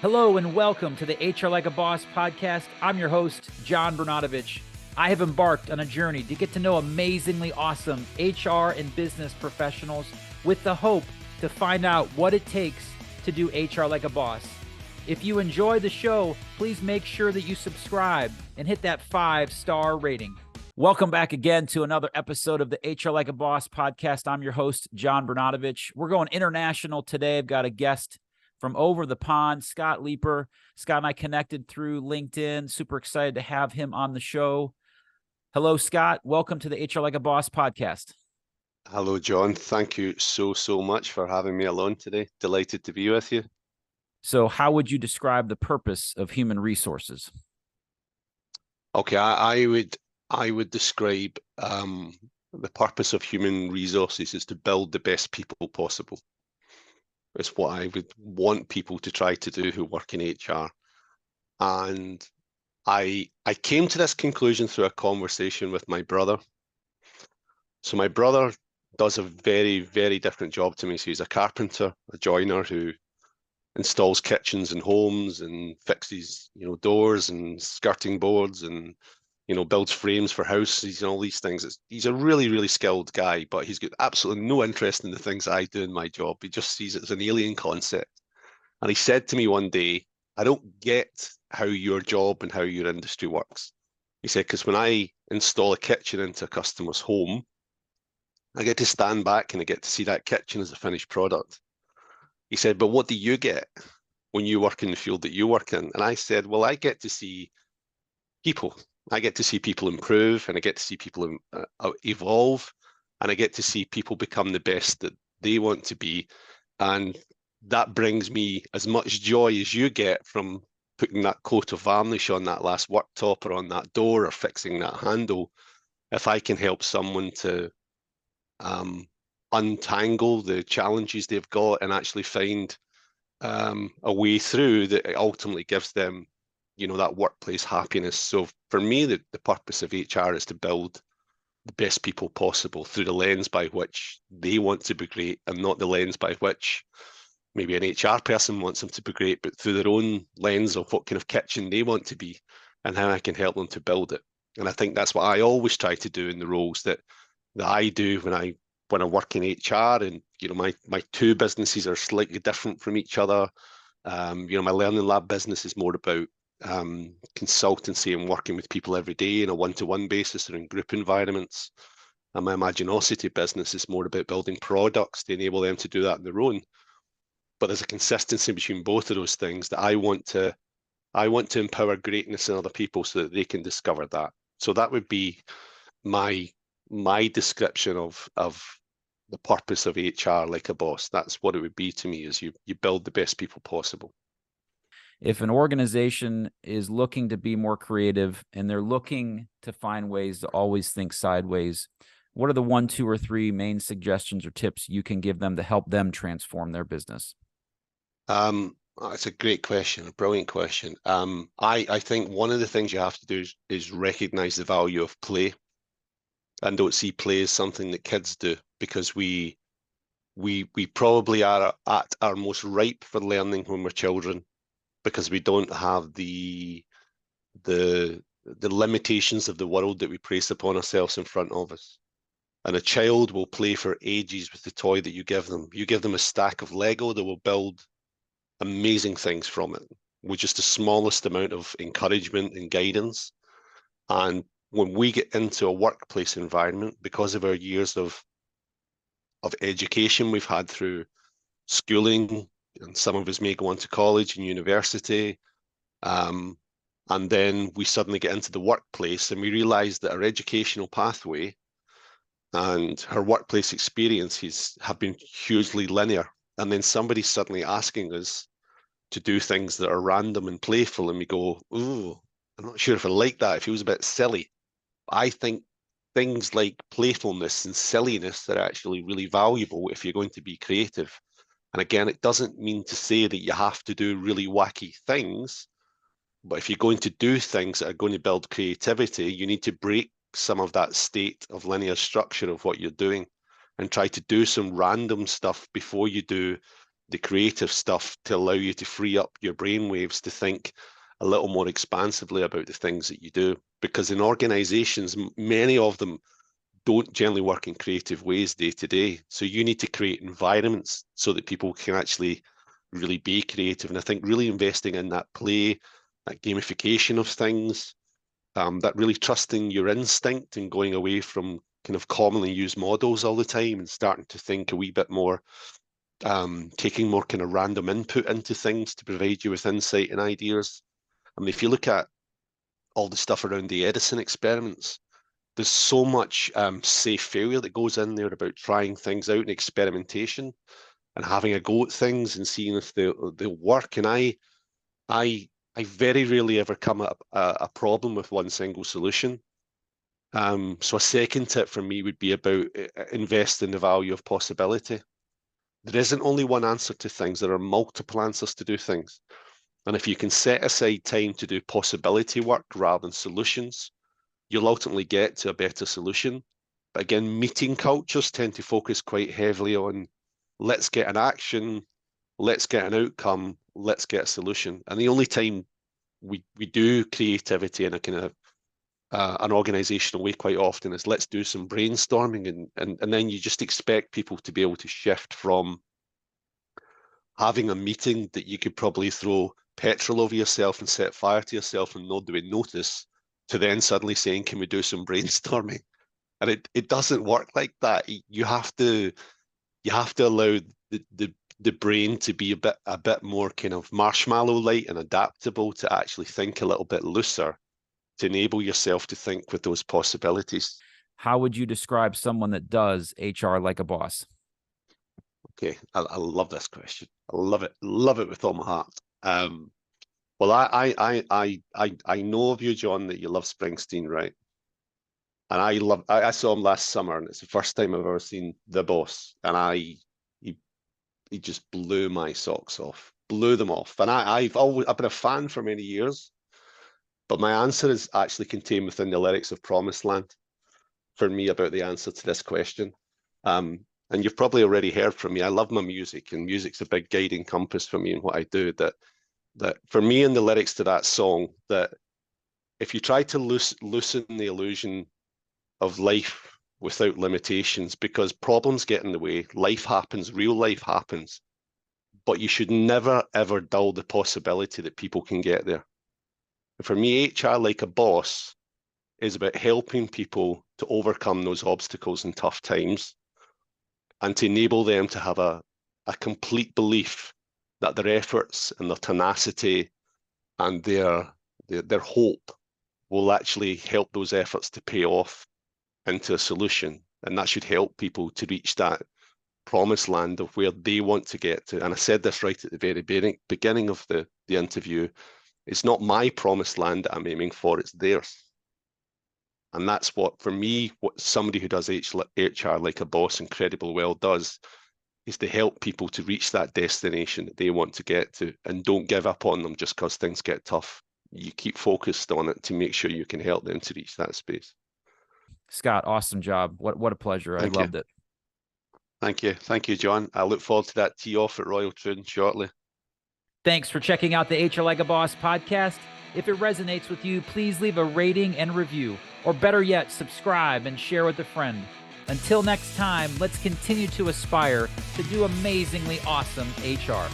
Hello and welcome to the HR Like a Boss podcast. I'm your host, John Bernatovich. I have embarked on a journey to get to know amazingly awesome HR and business professionals with the hope to find out what it takes to do HR like a boss. If you enjoy the show, please make sure that you subscribe and hit that 5-star rating. Welcome back again to another episode of the HR Like a Boss podcast. I'm your host, John Bernatovich. We're going international today. I've got a guest from over the pond, Scott Leiper. Scott and I connected through LinkedIn. Super excited to have him on the show. Hello, Scott. Welcome to the HR Like a Boss podcast. Hello, John. Thank you so much for having me along today. Delighted to be with you. So how would you describe the purpose of human resources? Okay, I would describe the purpose of human resources is to build the best people possible. It's what I would want people to try to do who work in HR. And I came to this conclusion through a conversation with my brother. So my brother does a very different job to me. So he's a carpenter, a joiner who installs kitchens and homes and fixes, doors and skirting boards and, builds frames for houses and all these things. He's a really skilled guy, but he's got absolutely no interest in the things I do in my job. He just sees it as an alien concept. And he said to me one day, I don't get how your job and how your industry works. He said, because when I install a kitchen into a customer's home, I get to stand back and I get to see that kitchen as a finished product. He said, but what do you get when you work in the field that you work in? And I said, well, I get to see people. I get to see people improve, and I get to see people evolve, and I get to see people become the best that they want to be. And that brings me as much joy as you get from putting that coat of varnish on that last worktop or on that door or fixing that handle. If I can help someone to untangle the challenges they've got and actually find a way through that ultimately gives them, that workplace happiness. So for me, the purpose of HR is to build the best people possible through the lens by which they want to be great and not the lens by which maybe an HR person wants them to be great, but through their own lens of what kind of kitchen they want to be and how I can help them to build it. And I think that's what I always try to do in the roles that I do when I work in HR. And my two businesses are slightly different from each other. My learning lab business is more about consultancy and working with people every day in a one-to-one basis or in group environments. And my Imaginosity business is more about building products to enable them to do that on their own. But there's a consistency between both of those things that I want to empower greatness in other people so that they can discover that. So that would be my description of the purpose of HR like a boss. That's what it would be to me, is you build the best people possible. If an organization is looking to be more creative and they're looking to find ways to always think sideways, what are the 1, 2, or 3 main suggestions or tips you can give them to help them transform their business? It's a great question, a brilliant question. I think one of the things you have to do is recognize the value of play, and don't see play as something that kids do, because we probably are at our most ripe for learning when we're children, because we don't have the limitations of the world that we place upon ourselves in front of us. And a child will play for ages with the toy that you give them. You give them a stack of Lego, they will build amazing things from it with just the smallest amount of encouragement and guidance. And when we get into a workplace environment, because of our years of education we've had through schooling, and some of us may go on to college and university, and then we suddenly get into the workplace and we realize that our educational pathway and our workplace experiences have been hugely linear. And then somebody's suddenly asking us to do things that are random and playful, and we go, ooh, I'm not sure if I like that. It feels a bit silly. I think things like playfulness and silliness are actually really valuable if you're going to be creative. And again, it doesn't mean to say that you have to do really wacky things, but if you're going to do things that are going to build creativity, you need to break some of that state of linear structure of what you're doing and try to do some random stuff before you do the creative stuff to allow you to free up your brain waves to think a little more expansively about the things that you do. Because in organizations, many of them don't generally work in creative ways day to day. So you need to create environments so that people can actually really be creative. And I think really investing in that play, that gamification of things, that really trusting your instinct and going away from kind of commonly used models all the time and starting to think a wee bit more, taking more kind of random input into things to provide you with insight and ideas. I mean, if you look at all the stuff around the Edison experiments, there's so much safe failure that goes in there about trying things out and experimentation and having a go at things and seeing if they'll work. And I very rarely ever come at a problem with one single solution. So a second tip for me would be about invest in the value of possibility. There isn't only one answer to things, there are multiple answers to do things. And if you can set aside time to do possibility work rather than solutions, you'll ultimately get to a better solution. But again, meeting cultures tend to focus quite heavily on let's get an action, let's get an outcome, let's get a solution. And the only time we do creativity in a kind of an organizational way quite often is let's do some brainstorming, and then you just expect people to be able to shift from having a meeting that you could probably throw petrol over yourself and set fire to yourself and nobody notice, to then suddenly saying, can we do some brainstorming? And it doesn't work like that. You have to allow the brain to be a bit more kind of marshmallow light and adaptable to actually think a little bit looser to enable yourself to think with those possibilities. How would you describe someone that does HR like a boss? Okay, I love this question. I love it with all my heart. Well, I know of you, John, that you love Springsteen, right? And I saw him last summer, and it's the first time I've ever seen The Boss, and he just blew my socks off, blew them off. And I've been a fan for many years, but my answer is actually contained within the lyrics of Promised Land for me about the answer to this question. And you've probably already heard from me. I love my music, and music's a big guiding compass for me in what I do. That for me, in the lyrics to that song, that if you try to loosen the illusion of life without limitations, because problems get in the way, life happens, real life happens, but you should never ever dull the possibility that people can get there. And for me, HR like a boss is about helping people to overcome those obstacles in tough times and to enable them to have a complete belief that their efforts and their tenacity and their hope will actually help those efforts to pay off into a solution. And that should help people to reach that promised land of where they want to get to. And I said this right at the very beginning of the interview. It's not my promised land that I'm aiming for, it's theirs. And that's what, for me, what somebody who does HR like a boss incredibly well does, is to help people to reach that destination that they want to get to, and don't give up on them just because things get tough. You keep focused on it to make sure you can help them to reach that space. Scott, awesome job. What a pleasure. I loved it. Thank you. Thank you, John. I look forward to that tee off at Royal Troon shortly. Thanks for checking out the HR Like a Boss podcast. If it resonates with you, please leave a rating and review, or better yet, subscribe and share with a friend. Until next time, let's continue to aspire to do amazingly awesome HR.